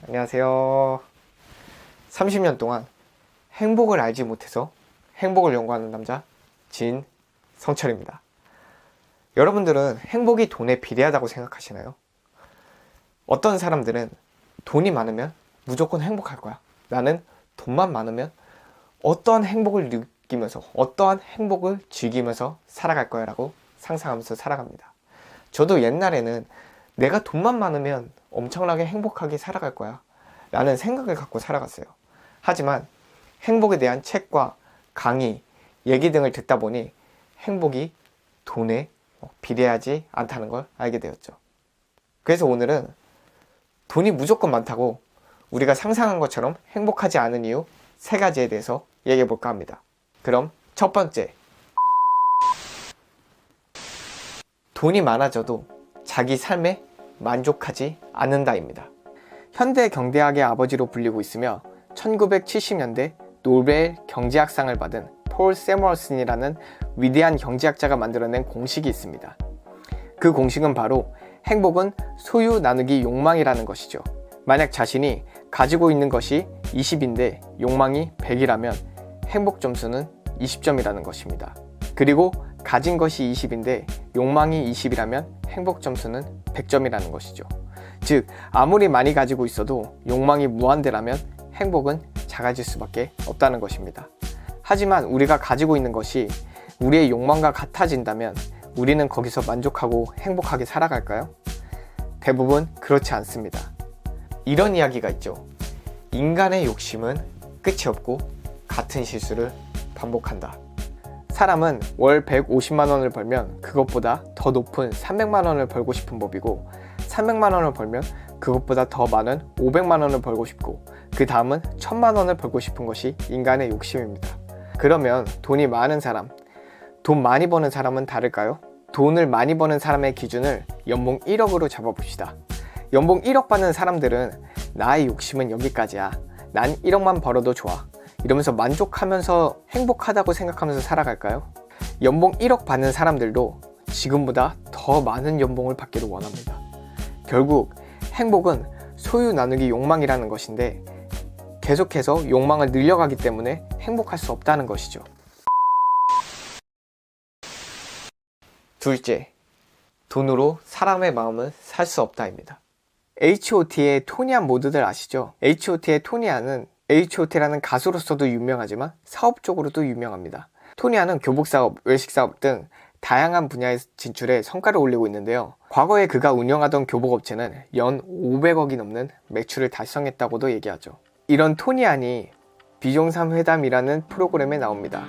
안녕하세요. 30년 동안 행복을 알지 못해서 행복을 연구하는 남자 진성철입니다. 여러분들은 행복이 돈에 비례하다고 생각하시나요? 어떤 사람들은 돈이 많으면 무조건 행복할 거야. 나는 돈만 많으면 어떠한 행복을 느끼면서 어떠한 행복을 즐기면서 살아갈 거야 라고 상상하면서 살아갑니다. 저도 옛날에는 내가 돈만 많으면 엄청나게 행복하게 살아갈 거야 라는 생각을 갖고 살아갔어요. 하지만 행복에 대한 책과 강의, 얘기 등을 듣다 보니 행복이 돈에 비례하지 않다는 걸 알게 되었죠. 그래서 오늘은 돈이 무조건 많다고 우리가 상상한 것처럼 행복하지 않은 이유 3가지에 대해서 얘기해 볼까 합니다. 그럼 첫 번째, 돈이 많아져도 자기 삶에 만족하지 않는다입니다. 현대 경제학의 아버지로 불리고 있으며 1970년대 노벨 경제학상을 받은 폴 세머슨이라는 위대한 경제학자가 만들어낸 공식이 있습니다. 그 공식은 바로 행복은 소유 나누기 욕망이라는 것이죠. 만약 자신이 가지고 있는 것이 20인데 욕망이 100이라면 행복 점수는 20점이라는 것입니다. 그리고 가진 것이 20인데 욕망이 20이라면 행복 점수는 100점이라는 것이죠. 즉, 아무리 많이 가지고 있어도 욕망이 무한대라면 행복은 작아질 수밖에 없다는 것입니다. 하지만 우리가 가지고 있는 것이 우리의 욕망과 같아진다면 우리는 거기서 만족하고 행복하게 살아갈까요? 대부분 그렇지 않습니다. 이런 이야기가 있죠. 인간의 욕심은 끝이 없고 같은 실수를 반복한다. 사람은 월 150만 원을 벌면 그것보다 더 높은 300만 원을 벌고 싶은 법이고, 300만 원을 벌면 그것보다 더 많은 500만 원을 벌고 싶고, 그 다음은 1000만 원을 벌고 싶은 것이 인간의 욕심입니다. 그러면 돈이 많은 사람, 돈 많이 버는 사람은 다를까요? 돈을 많이 버는 사람의 기준을 연봉 1억으로 잡아봅시다. 연봉 1억 받는 사람들은 나의 욕심은 여기까지야. 난 1억만 벌어도 좋아. 이러면서 만족하면서 행복하다고 생각하면서 살아갈까요? 연봉 1억 받는 사람들도 지금보다 더 많은 연봉을 받기를 원합니다. 결국 행복은 소유 나누기 욕망이라는 것인데 계속해서 욕망을 늘려가기 때문에 행복할 수 없다는 것이죠. 둘째, 돈으로 사람의 마음을 살 수 없다입니다. H.O.T의 토니안 모두들 아시죠? H.O.T의 토니안은 H.O.T라는 가수로서도 유명하지만 사업적으로도 유명합니다. 토니안은 교복사업, 외식사업 등 다양한 분야에 진출해 성과를 올리고 있는데요. 과거에 그가 운영하던 교복업체는 연 500억이 넘는 매출을 달성했다고도 얘기하죠. 이런 토니안이 비종삼 회담이라는 프로그램에 나옵니다.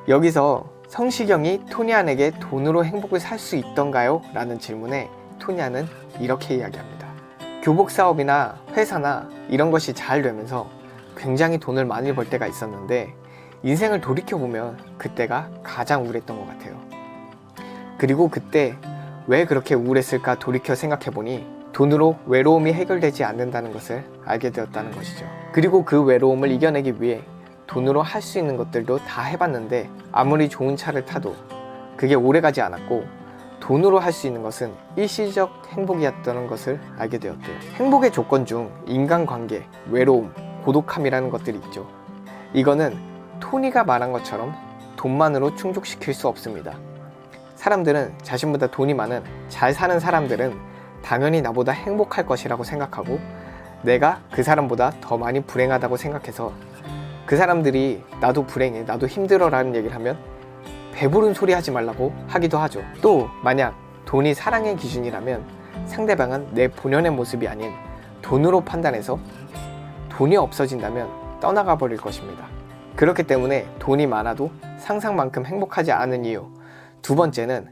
여기서 성시경이 토니안에게 돈으로 행복을 살 수 있던가요? 라는 질문에 토니안은 이렇게 이야기합니다. 교복사업이나 회사나 이런 것이 잘 되면서 굉장히 돈을 많이 벌 때가 있었는데 인생을 돌이켜보면 그때가 가장 우울했던 것 같아요. 그리고 그때 왜 그렇게 우울했을까 돌이켜 생각해보니 돈으로 외로움이 해결되지 않는다는 것을 알게 되었다는 것이죠. 그리고 그 외로움을 이겨내기 위해 돈으로 할 수 있는 것들도 다 해봤는데 아무리 좋은 차를 타도 그게 오래가지 않았고 돈으로 할 수 있는 것은 일시적 행복이었다는 것을 알게 되었대요. 행복의 조건 중 인간관계, 외로움, 고독함이라는 것들이 있죠. 이거는 토니가 말한 것처럼 돈만으로 충족시킬 수 없습니다. 사람들은 자신보다 돈이 많은 잘 사는 사람들은 당연히 나보다 행복할 것이라고 생각하고 내가 그 사람보다 더 많이 불행하다고 생각해서 그 사람들이 나도 불행해, 나도 힘들어 라는 얘기를 하면 배부른 소리 하지 말라고 하기도 하죠. 또 만약 돈이 사랑의 기준이라면 상대방은 내 본연의 모습이 아닌 돈으로 판단해서 돈이 없어진다면 떠나가 버릴 것입니다. 그렇기 때문에 돈이 많아도 상상만큼 행복하지 않은 이유, 두 번째는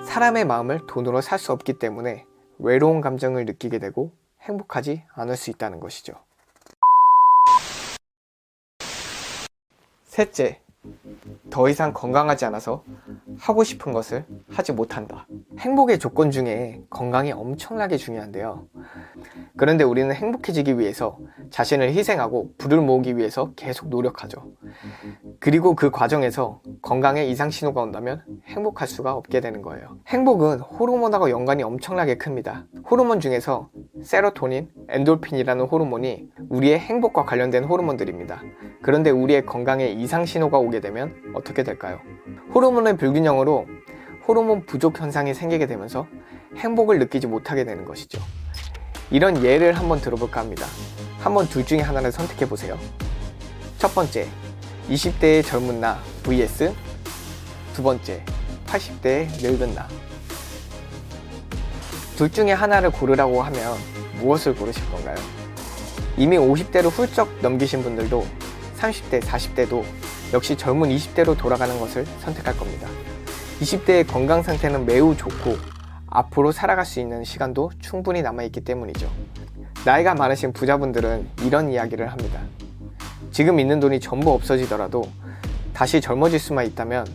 사람의 마음을 돈으로 살 수 없기 때문에 외로운 감정을 느끼게 되고 행복하지 않을 수 있다는 것이죠. 셋째, 더 이상 건강하지 않아서 하고 싶은 것을 하지 못한다. 행복의 조건 중에 건강이 엄청나게 중요한데요. 그런데 우리는 행복해지기 위해서 자신을 희생하고 부를 모으기 위해서 계속 노력하죠. 그리고 그 과정에서 건강에 이상 신호가 온다면 행복할 수가 없게 되는 거예요. 행복은 호르몬하고 연관이 엄청나게 큽니다. 호르몬 중에서 세로토닌, 엔돌핀이라는 호르몬이 우리의 행복과 관련된 호르몬들입니다. 그런데 우리의 건강에 이상 신호가 오게 되면 어떻게 될까요? 호르몬의 불균형으로 호르몬 부족 현상이 생기게 되면서 행복을 느끼지 못하게 되는 것이죠. 이런 예를 한번 들어볼까 합니다. 한번 둘 중에 하나를 선택해 보세요. 첫 번째, 20대의 젊은 나 vs 두 번째, 80대의 늙은 나. 둘 중에 하나를 고르라고 하면 무엇을 고르실 건가요? 이미 50대를 훌쩍 넘기신 분들도 30대, 40대도 역시 젊은 20대로 돌아가는 것을 선택할 겁니다. 20대의 건강 상태는 매우 좋고 앞으로 살아갈 수 있는 시간도 충분히 남아있기 때문이죠. 나이가 많으신 부자분들은 이런 이야기를 합니다. 지금 있는 돈이 전부 없어지더라도 다시 젊어질 수만 있다면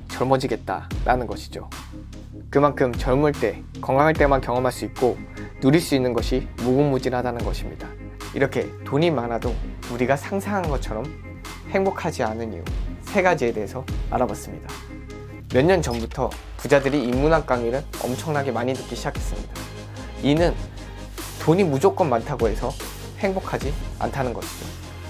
젊어지겠다 라는 것이죠. 그만큼 젊을 때, 건강할 때만 경험할 수 있고 누릴 수 있는 것이 무궁무진하다는 것입니다. 이렇게 돈이 많아도 우리가 상상한 것처럼 행복하지 않은 이유 3가지에 대해서 알아봤습니다. 몇 년 전부터 부자들이 인문학 강의를 엄청나게 많이 듣기 시작했습니다. 이는 돈이 무조건 많다고 해서 행복하지 않다는 것이죠.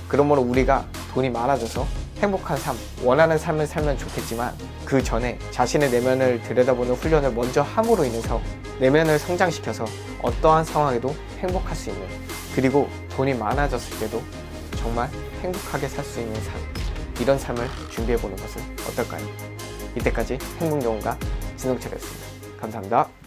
그러므로 우리가 돈이 많아져서 행복한 삶, 원하는 삶을 살면 좋겠지만 그 전에 자신의 내면을 들여다보는 훈련을 먼저 함으로 인해서 내면을 성장시켜서 어떠한 상황에도 행복할 수 있는, 그리고 돈이 많아졌을 때도 정말 행복하게 살 수 있는 삶, 이런 삶을 준비해보는 것은 어떨까요? 이때까지 행복영혼가 진홍철이었습니다. 감사합니다.